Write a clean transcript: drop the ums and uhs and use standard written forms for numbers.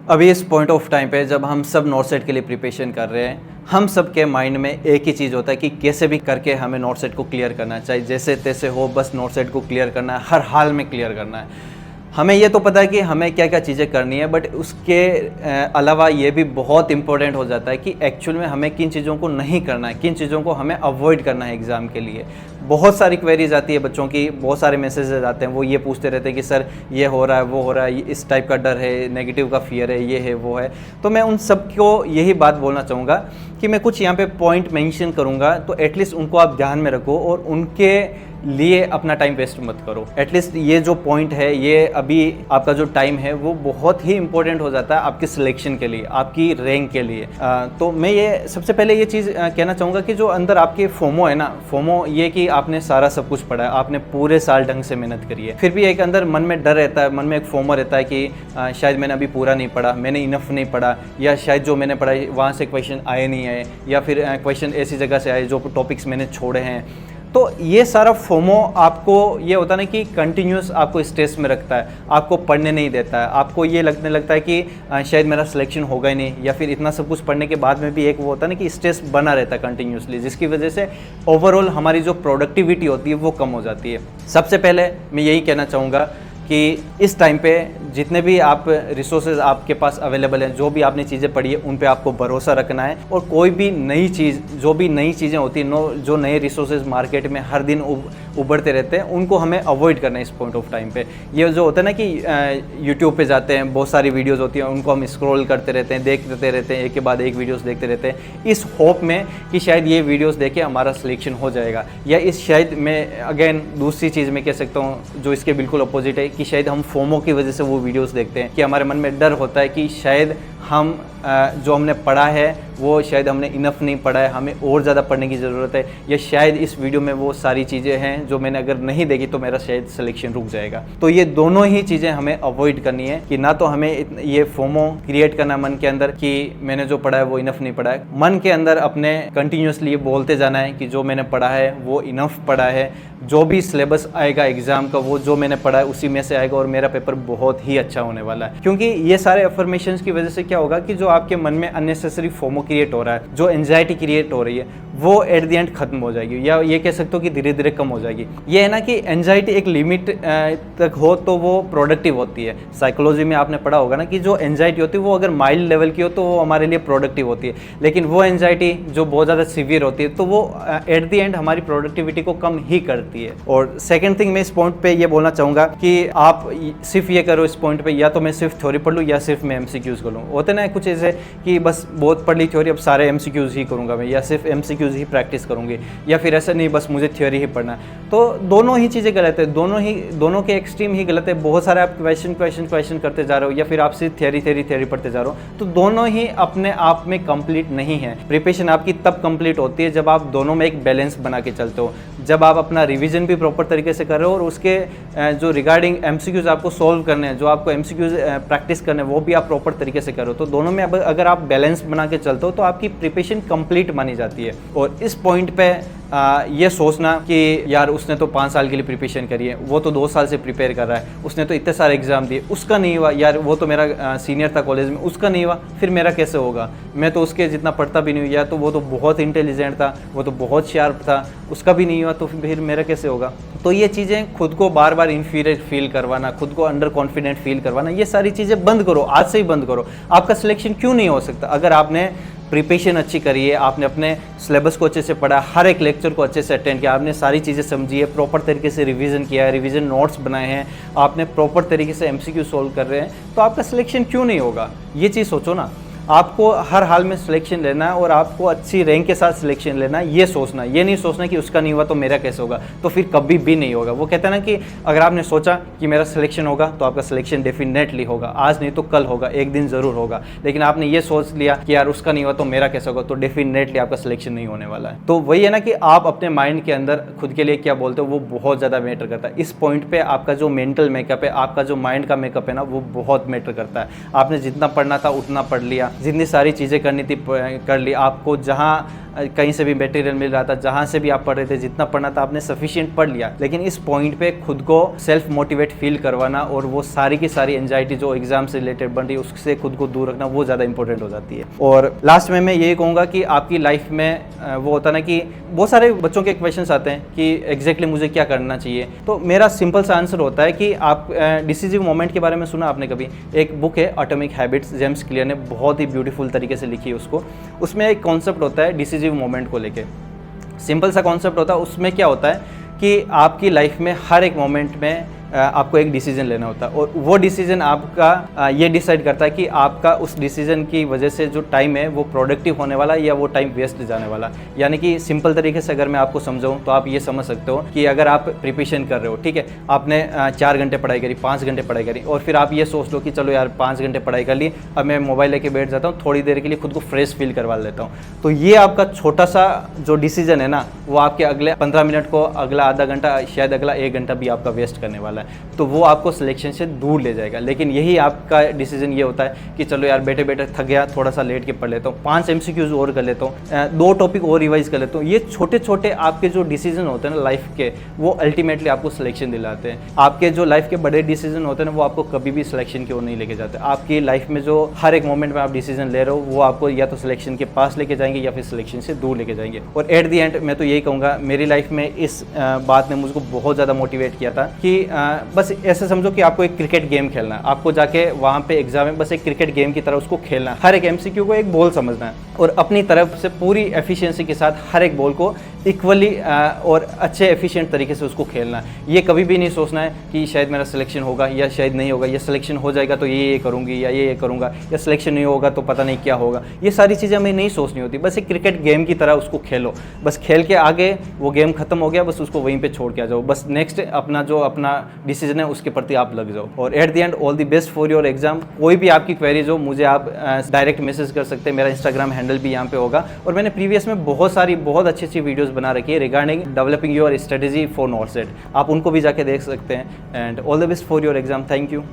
अभी इस point of time पे जब हम सब नॉर्थ सेट के लिए प्रिपरेशन कर रहे हैं, हम सब के माइंड में एक ही चीज़ होता है कि कैसे भी करके हमें नॉर्थ सेट को क्लियर करना है, चाहे जैसे तैसे हो, बस नॉर्थ सेट को क्लियर करना है, हर हाल में क्लियर करना है। हमें ये तो पता है कि हमें क्या क्या चीज़ें करनी है, बट उसके अलावा ये भी बहुत इंपॉर्टेंट हो जाता है कि एक्चुअल में हमें किन चीज़ों को नहीं करना है, किन चीज़ों को हमें अवॉइड करना है एग्ज़ाम के लिए। बहुत सारी क्वेरीज आती है बच्चों की, बहुत सारे मैसेजेस आते हैं, वो ये पूछते रहते हैं कि सर ये हो रहा है, वो हो रहा है, इस टाइप का डर है, नेगेटिव का फियर है, ये है, वो है। तो मैं उन सब को यही बात बोलना चाहूँगा कि मैं कुछ यहाँ पे पॉइंट मेंशन करूँगा, तो एटलीस्ट उनको आप ध्यान में रखो और उनके लिए अपना टाइम वेस्ट मत करो। एटलीस्ट ये जो पॉइंट है, ये अभी आपका जो टाइम है वो बहुत ही इंपॉर्टेंट हो जाता है आपके सिलेक्शन के लिए, आपकी रैंक के लिए। तो मैं ये सबसे पहले ये चीज़ कहना चाहूँगा कि जो अंदर आपके फोमो है ना, फोमो ये कि आपने सारा सब कुछ पढ़ा है, आपने पूरे साल ढंग से मेहनत करी है, फिर भी एक अंदर मन में डर रहता है, मन में एक फोमो रहता है कि शायद मैंने अभी पूरा नहीं पढ़ा, मैंने इनफ नहीं पढ़ा, या शायद जो मैंने पढ़ा वहाँ से क्वेश्चन आए नहीं आए, या फिर क्वेश्चन ऐसी जगह से आए जो टॉपिक्स मैंने छोड़े हैं। तो ये सारा फोमो आपको ये होता है ना कि कंटिन्यूस आपको स्ट्रेस में रखता है, आपको पढ़ने नहीं देता है, आपको ये लगने लगता है कि शायद मेरा सिलेक्शन होगा ही नहीं, या फिर इतना सब कुछ पढ़ने के बाद में भी एक वो होता है ना कि स्ट्रेस बना रहता है कंटिन्यूसली, जिसकी वजह से ओवरऑल हमारी जो प्रोडक्टिविटी होती है वो कम हो जाती है। सबसे पहले मैं यही कहना चाहूँगा कि इस टाइम पे जितने भी आप रिसोर्सेज आपके पास अवेलेबल हैं, जो भी आपने चीज़ें पढ़ी है उन पे आपको भरोसा रखना है, और कोई भी नई चीज़, जो भी नई चीज़ें होती हैं, जो नए रिसोर्सेज मार्केट में हर दिन उभरते रहते हैं, उनको हमें अवॉइड करना है इस पॉइंट ऑफ टाइम पे। ये जो होता है ना कि यूट्यूब पे जाते हैं, बहुत सारी वीडियोज़ होती हैं, उनको हम स्क्रॉल करते रहते हैं, देखते रहते हैं, एक के बाद एक वीडियोज़ देखते रहते हैं, इस होप में कि शायद ये वीडियोज़ देख के हमारा सिलेक्शन हो जाएगा। या इस शायद मैं अगेन दूसरी चीज़ मैं कह सकता हूँ जो इसके बिल्कुल अपोजिट है, कि शायद हम फोमो की वजह से वो वीडियोस देखते हैं, कि हमारे मन में डर होता है कि शायद हम जो हमने पढ़ा है वो शायद हमने इनफ नहीं पढ़ा है, हमें और ज़्यादा पढ़ने की ज़रूरत है, या शायद इस वीडियो में वो सारी चीज़ें हैं जो मैंने अगर नहीं देखी तो मेरा शायद सिलेक्शन रुक जाएगा। तो ये दोनों ही चीज़ें हमें अवॉइड करनी है, कि ना तो हमें ये फोमो क्रिएट करना मन के अंदर कि मैंने जो पढ़ा है वो इनफ नहीं पढ़ा है, मन के अंदर अपने कंटिन्यूसली बोलते जाना है कि जो मैंने पढ़ा है वो इनफ पढ़ा है, जो भी सिलेबस आएगा एग्जाम का वो जो मैंने पढ़ा है उसी में से आएगा, और मेरा पेपर बहुत ही अच्छा होने वाला है। क्योंकि ये सारे अफर्मेशंस की वजह से क्या होगा कि जो आपके मन में अननेसेसरी फोमो क्रिएट हो रहा है, जो एंजाइटी क्रिएट हो रही है, वो एट द एंड खत्म हो जाएगी, या ये कह सकते हो कि धीरे धीरे कम हो जाएगी। ये है ना कि एंजाइटी एक लिमिट तक हो तो वो प्रोडक्टिव होती है। साइकोलॉजी में आपने पढ़ा होगा ना कि जो एंजाइटी होती है वो अगर माइल्ड लेवल की हो तो वो हमारे लिए प्रोडक्टिव होती है, लेकिन वो एंजाइटी जो बहुत ज़्यादा सीवियर होती है तो वो एट द एंड हमारी प्रोडक्टिविटी को कम ही करती है। और सेकेंड थिंग मैं इस पॉइंट पे ये बोलना चाहूँगा कि आप सिर्फ ये करो इस पॉइंट पे, या तो मैं सिर्फ थ्योरी पढ़ लूँ या सिर्फ मैं एमसीक्यूज कर लूँ। होते ना कुछ ऐसे कि बस बहुत पढ़ ली थ्योरी, अब सारे एमसीक्यूज ही करूँगा मैं, या सिर्फ एमसीक्यूज ही प्रैक्टिस करूँगी, या फिर ऐसा नहीं बस मुझे थ्योरी ही पढ़ना है। तो दोनों ही चीज़ें गलत है, दोनों के एक्सट्रीम ही गलत है। बहुत सारे आप क्वेश्चन करते जा रहे हो, या फिर आप सिर्फ थ्योरी पढ़ते जा रहे हो, तो दोनों ही अपने आप में कंप्लीट नहीं है। प्रिपरेशन आपकी तब कंप्लीट होती है जब आप दोनों में एक बैलेंस बना के चलते हो, जब आप अपना रिवीजन भी प्रॉपर तरीके से कर रहे हो, और उसके जो रिगार्डिंग एमसीक्यूज आपको सॉल्व करने हैं, जो आपको एमसीक्यूज प्रैक्टिस करने हैं, वो भी आप प्रॉपर तरीके से करो। तो दोनों में अगर आप बैलेंस बना के चलते हो तो आपकी प्रिपरेशन कंप्लीट मानी जाती है। और इस पॉइंट पे ये सोचना कि यार उसने तो 5 साल के लिए प्रिपरेशन करी है, वो तो 2 साल से प्रिपेयर कर रहा है, उसने तो इतने सारे एग्जाम दिए, उसका नहीं हुआ, यार वो तो मेरा सीनियर था कॉलेज में, उसका नहीं हुआ, फिर मेरा कैसे होगा, मैं तो उसके जितना पढ़ता भी नहीं हुआ, या तो वो तो बहुत इंटेलिजेंट था, वो तो बहुत शार्प था, उसका भी नहीं हुआ, तो फिर मेरा कैसे होगा। तो ये चीज़ें खुद को बार बार इन्फीरियर फील करवाना, खुद को अंडर कॉन्फिडेंट फील करवाना, ये सारी चीज़ें बंद करो, आज से ही बंद करो। आपका सिलेक्शन क्यों नहीं हो सकता? अगर आपने प्रिपरेशन अच्छी करी है, आपने अपने सिलेबस को अच्छे से पढ़ा, हर एक लेक्चर को अच्छे से अटेंड किया, आपने सारी चीज़ें समझी है, प्रॉपर तरीके से रिवीजन किया है, रिवीजन नोट्स बनाए हैं, आपने प्रॉपर तरीके से एमसीक्यू सॉल्व कर रहे हैं, तो आपका सिलेक्शन क्यों नहीं होगा? ये चीज़ सोचो ना। आपको हर हाल में सिलेक्शन लेना है, और आपको अच्छी रैंक के साथ सिलेक्शन लेना है, ये सोचना, ये नहीं सोचना कि उसका नहीं हुआ तो मेरा कैसे होगा, तो फिर कभी भी नहीं होगा। वो कहते हैं ना कि अगर आपने सोचा कि मेरा सिलेक्शन होगा तो आपका सिलेक्शन डेफिनेटली होगा, आज नहीं तो कल होगा, एक दिन ज़रूर होगा। लेकिन आपने ये सोच लिया कि यार उसका नहीं हुआ तो मेरा कैसे होगा, तो डेफिनेटली आपका सिलेक्शन नहीं होने वाला है। तो वही है ना कि आप अपने माइंड के अंदर खुद के लिए क्या बोलते हो वो बहुत ज़्यादा मैटर करता है। इस पॉइंट पर आपका जो मेंटल मेकअप है, आपका जो माइंड का मेकअप है ना, वो बहुत मैटर करता है। आपने जितना पढ़ना था उतना पढ़ लिया, जितनी सारी चीज़ें करनी थी कर ली, आपको जहाँ कहीं से भी मटेरियल मिल रहा था, जहाँ से भी आप पढ़ रहे थे, जितना पढ़ना था आपने सफिशिएंट पढ़ लिया। लेकिन इस पॉइंट पे खुद को सेल्फ मोटिवेट फील करवाना और वो सारी की सारी एंजाइटी जो एग्जाम से रिलेटेड बन रही है उससे खुद को दूर रखना, वो ज़्यादा इंपॉर्टेंट हो जाती है। और लास्ट में मैं यही कहूँगा कि आपकी लाइफ में वो होता है ना कि बहुत सारे बच्चों के क्वेश्चंस आते हैं कि एग्जैक्टली मुझे क्या करना चाहिए। तो मेरा सिंपल सा आंसर होता है कि आप डिसिसिव मोमेंट के बारे में सुना आपने कभी? एक बुक है एटॉमिक हैबिट्स, जेम्स क्लियर ने बहुत ही ब्यूटीफुल तरीके से लिखी है उसको। उसमें एक कॉन्सेप्ट होता है डिसिसिव मोमेंट को लेके, सिंपल सा कॉन्सेप्ट होता है। उसमें क्या होता है कि आपकी लाइफ में हर एक मोमेंट में आपको एक डिसीजन लेना होता है और वो डिसीजन आपका ये डिसाइड करता है कि आपका उस डिसीजन की वजह से जो टाइम है वो प्रोडक्टिव होने वाला या वो टाइम वेस्ट जाने वाला। यानी कि सिंपल तरीके से अगर मैं आपको समझाऊं तो आप ये समझ सकते हो कि अगर आप प्रिपरेशन कर रहे हो, ठीक है, आपने 4 घंटे पढ़ाई करी, 5 घंटे पढ़ाई करी और फिर आप ये सोच लो कि चलो यार 5 घंटे पढ़ाई कर ली, अब मैं मोबाइल लेके बैठ जाता हूँ, थोड़ी देर के लिए खुद को फ्रेश फील करवा लेता हूँ। तो ये आपका छोटा सा जो डिसीजन है ना, वो आपके अगले 15 मिनट को, अगला आधा घंटा, शायद अगला 1 घंटा भी आपका वेस्ट करने वाला है। तो वो आपको सिलेक्शन से दूर ले जाएगा। लेकिन यही आपका डिसीजन ये होता है कि चलो यार बैठे बैठे थक गया, थोड़ा सा लेट के पढ़ लेता हूँ, 5 MCQs और कर लेता हूँ, 2 टॉपिक और रिवाइज कर लेता हूँ। ये छोटे छोटे आपके जो डिसीजन होते हैं ना लाइफ के, वो अल्टीमेटली आपको सिलेक्शन दिलाते हैं। आपके जो लाइफ के बड़े डिसीजन होते हैं ना, वो आपको कभी भी सिलेक्शन की ओर नहीं लेके जाते। आपकी लाइफ में जो हर एक मोमेंट में आप डिसीजन ले रहे हो, वो आपको या तो सिलेक्शन के पास लेके जाएंगे या फिर सिलेक्शन से दूर लेके जाएंगे। और एट द एंड मैं तो यही कहूँगा, मेरी लाइफ में इस बात ने मुझको बहुत ज़्यादा मोटिवेट किया था कि बस ऐसे समझो कि आपको एक क्रिकेट गेम खेलना है, आपको जाके वहाँ पे एग्जाम में बस एक क्रिकेट गेम की तरह उसको खेलना है, हर एक MCQ को एक बॉल समझना है और अपनी तरफ से पूरी एफिशिएंसी के साथ हर एक बॉल को इक्वली और अच्छे एफिशिएंट तरीके से उसको खेलना है। ये कभी भी नहीं सोचना है कि शायद मेरा सिलेक्शन होगा या शायद नहीं होगा, या सिलेक्शन हो जाएगा तो ये करूँगी या ये करूँगा, या सिलेक्शन नहीं होगा तो पता नहीं क्या होगा। ये सारी चीज़ें हमें नहीं सोचनी होती। बस एक क्रिकेट गेम की तरह उसको खेलो, बस खेल के आगे वो गेम खत्म हो गया, बस उसको वहीं पे छोड़ के आ जाओ, बस नेक्स्ट अपना डिसीजन है उसके प्रति आप लग जाओ। और at the end all the best for your exam. कोई भी आपकी क्वेरीज हो मुझे आप डायरेक्ट मैसेज कर सकते हैं, मेरा इंस्टाग्राम हैंडल भी यहाँ पे होगा। और मैंने प्रीवियस में बहुत अच्छी अच्छी वीडियोस बना रखी है regarding developing your strategy for नॉर्सेट, आप उनको भी जाके देख सकते हैं। And all the best for your exam. Thank you.